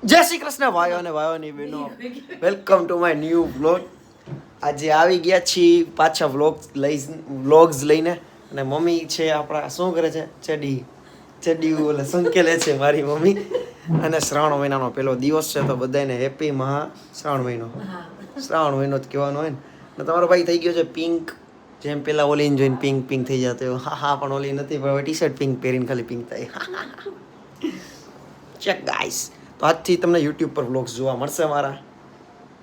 જય શ્રી કૃષ્ણ ભાઈઓ અને ભાઈઓની બહેનો, welcome to my new vlog. આજે આવી ગયા છીએ પાછા વ્લોગ્સ લઈને. અને મમ્મી છે આપણા શું કરે છે? ચડી ઓલે સંકેલે છે મારી મમ્મી. અને શ્રાવણ મહિનાનો પહેલો દિવસ છે તો બધાને હેપી શ્રાવણ મહિનો. શ્રાવણ મહિનો જ કહેવાનો હોય ને. તમારો ભાઈ થઈ ગયો છે પિંક, જેમ પેલા ઓલીને જોઈને પિંક પિંક થઈ જતો. હા પણ ઓલી નથી, પણ ટી શર્ટ પિંક પહેરીને ખાલી પિંક થાય. Check guys. તો આજથી તમને યુટ્યુબ પર વ્લોગ્સ જોવા મળશે મારા.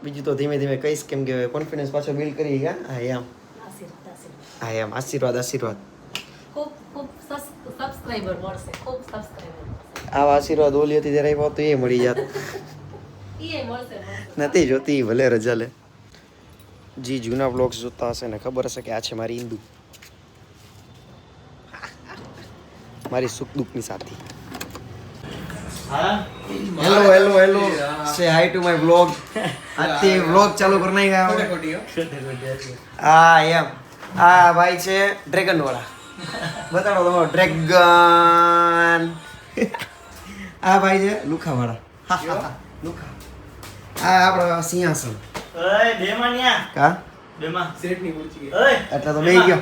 બીજું તો ધીમે ધીમે કહીશ, કેમ કે કોન્ફિડન્સ પાછો બિલ્ડ કરી ગયા. હા એમ આશીર્વાદ. આવા આશીર્વાદ ઓલી હતી ત્યારે આપ્યો તો એ મળી જાત. નથી જોતી, ભલે રજા લે. જી જૂના વ્લોગ્સ જોતા હશે ને ખબર હશે કે આ છે મારી હિન્દુ, મારી સુખ દુઃખની સાથી. હેલો સે હાય ટુ માય વ્લોગ. આજથી વ્લોગ ચાલુ કરી નાખ્યા. હા એમ. આ ભાઈ છે ડ્રેગન વાળા. બતાડો તમારો ડ્રેગન. આ ભાઈ છે લુખા વાળા. લુખા. આ આપણો સિંહાસન. એટલે તો બે ગયો.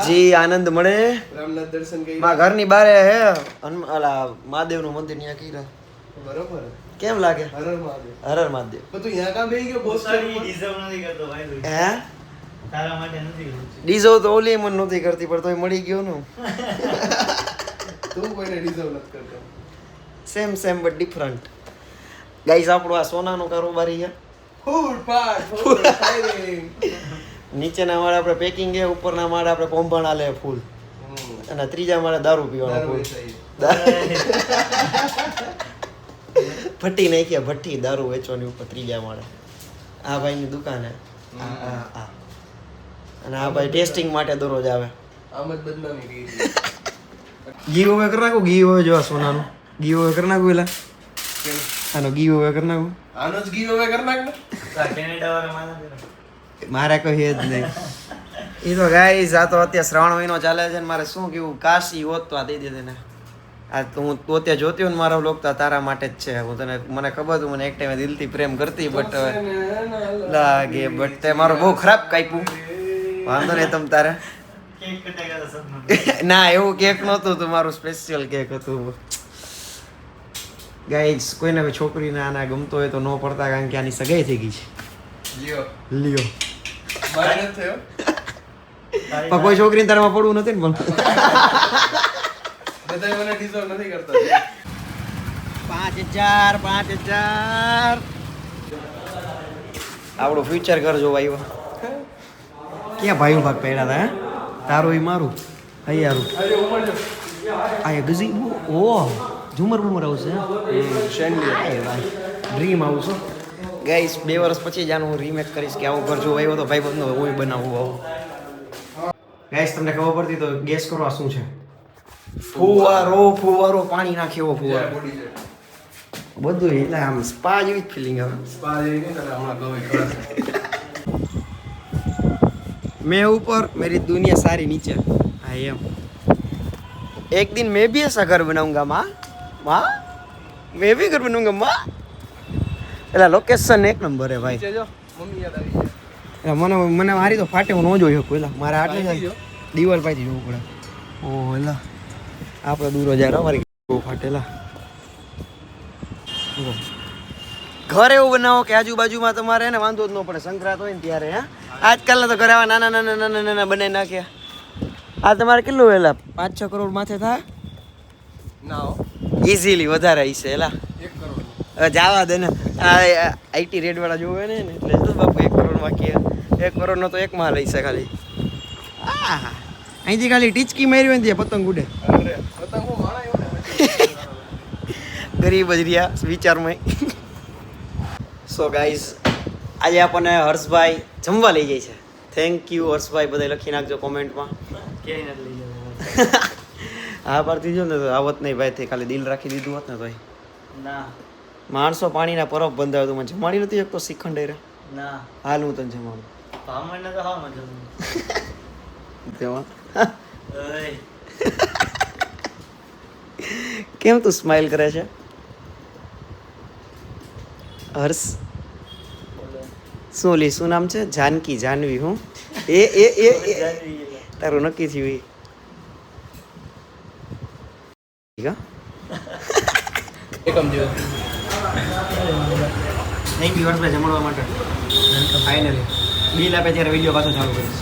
જી આનંદ મળે. રામનાથ દર્શન કર્યા. મારા ઘરની બારે હે ઓલા મહાદેવ નું મંદિર ત્યાં કીધા. બરોબર. કેમ લાગે? હરર મહાદેવ. તો તું અહીંયા કામ બેહી ગયો? બોસ ડિઝર્વ નથી કરતો ભાઈ. હે? તારા માટે નથી. ડિઝર્વ તો ઓલી મને નહોતી કરતી, પણ તોય મળી ગયો ને. તું કોઈને ડિઝર્વ નથી કરતો. Same but different. ગાઈસ આપણો આ સોનાનો કારોબારી છે. ફૂલ ફાયરિંગ. નીચેના માળે આપણે પેકિંગ છે, ઉપરના માળે આપણે કોમ્પાઉન્ડ આલે ફૂલ, અને ત્રીજા માળે દારૂ પીવાનો ફૂલ. ભઠ્ઠી નાખ્યા, ભઠ્ઠી દારૂ વેચવાની ઉપર ત્રીજા માળે. આ ભાઈની દુકાન હે. અને આ ભાઈ ટેસ્ટિંગ માટે દરરોજ આવે. આમ જ બદનામી કરી. ગી ઓવે કરી નાખું. ગી ઓવે જો સોનાનું ગી ઓવે કરી નાખું. એલા આનો ગી ઓવે કરી નાખું. આનો જ ગી ઓવે કરી નાખ ને. કેનેડા વાળા મારે કોઈ હે જ નહીં. એ તો ગાઈસ આ તો અત્યારે શ્રાવણ મહિનો ચાલે છે ને મારે શું કેવું, કાશી હોત તો આ દઈ દે ને. આ તો હું તો અત્યારે જોતી હોય ને મારો વ્લોગ તો તારા માટે જ છે. હું તને મને ખબર હતું, મને એક ટાઈમે દિલથી પ્રેમ કરતી, બટ લાગે બટ તે મારો બહુ ખરાબ કાપ્યું. વાંધો નહીં તમ તારે. ના એવું કેક નહોતું, તો મારું સ્પેશિયલ કેક હતું. ગાઈસ કોઈને છોકરીને આના ગમતો હોય તો ન પડતા, કારણ કે આની સગાઈ થઈ ગઈ છે. લિયો પણ કોઈ છોકરીને તારમાં પડવું નથી ને. પણ બધા મને ડિઝર્વ નથી કરતા. 5000 આપણું ફ્યુચર ઘર જોવા આવ્યો. ક્યાં ભાઈઓ ભાગ પડ્યા હતા? તારું એ મારું હૈયારું. આ ગઝી ઓ ઝુમર બુમર આવશે. ડ્રીમ આવશે. ગાઈસ 2 વર્ષ પછી જ આનું રીમેક કરીશ કે આવું ઘર જો આવ્યો તો ભાઈ બંધનો હું બનાવું આવું. ગાઈસ તમને ખબર પડતી તો ગેસ કરો આ શું છે? ફુવારો પાણી નાખે એવો ફુવારો. બધું એટલે આમ સ્પા જેવી જ ફિલિંગ આવે. સ્પા જેવી નહીં તને હમણાં કહું. मैं ऊपर मेरी दुनिया सारी नीचे. I am. एक दिन मैं भी ऐसा घर बनाऊंगा माँ. मैं भी घर बनाऊंगा माँ. એટલે લોકેશન એક નંબર હે ભાઈ. મમ્મી યાદ આવી જાય. મને મારી તો ફાટે હું ન જોયો પેલા. મારે આટલે દિવાલ પાછી જોવું પડે. ઓ એલા આપણે દૂર જાય અમારી બહુ ફાટેલા. ઘર એવું બનાવો કે આજુબાજુમાં તમારે એને વાંધો જ ન પડે. સંક્રાંત હોય ને ત્યારે હે. આજકાલના તો ઘર આવા નાના બનાવી નાખ્યા. આ તમારે કેટલું વેલા 5-6 કરોડ માથે થાય ના? ઇઝીલી વધારે હશે એલા. 1 કરોડ જાવા દે ને. આઈટી રેડ વાળા જોવે ને એટલે તો બાપુ 1 કરોડમાં કે 1 કરોડનો તો એક માલ હશે ખાલી. અહીંથી ખાલી ટીચકી મારી હોય ને ત્યાં પતંગ ઉડે. ગરીબ જ રહ્યા વિચારમાં. સો ગાઈઝ આજે આપણને હર્ષભાઈ જમવા લઈ જાય છે. થેન્ક યુ હર્ષભાઈ, બધા લખી નાખજો કોમેન્ટમાં. ક્યાંય નથી લઈ જવા. હા પાડતી જો ને તો આવત નહીં ભાઈ, તે ખાલી દિલ રાખી દીધું હોત ને તો. ના માણસો પાણીના પરબ બંધાવ્યો તો મને જમાડી નથી એક તો શ્રીખંડ રે. ના હાલ હું તને જમાડું. પામણને તો હા મજા તેમાં કેમ તું સ્માઈલ કરે છે હર્ષ? શું લી શું નામ છે? જાનકી જાનવી હું એ તારું નક્કી થયું થેન્ક યુ હર્ષભાઈ જમણવા માટે. ફાઇનલી બિલ આપે ત્યારે વિડીયો પાછો ચાલુ કરીશ.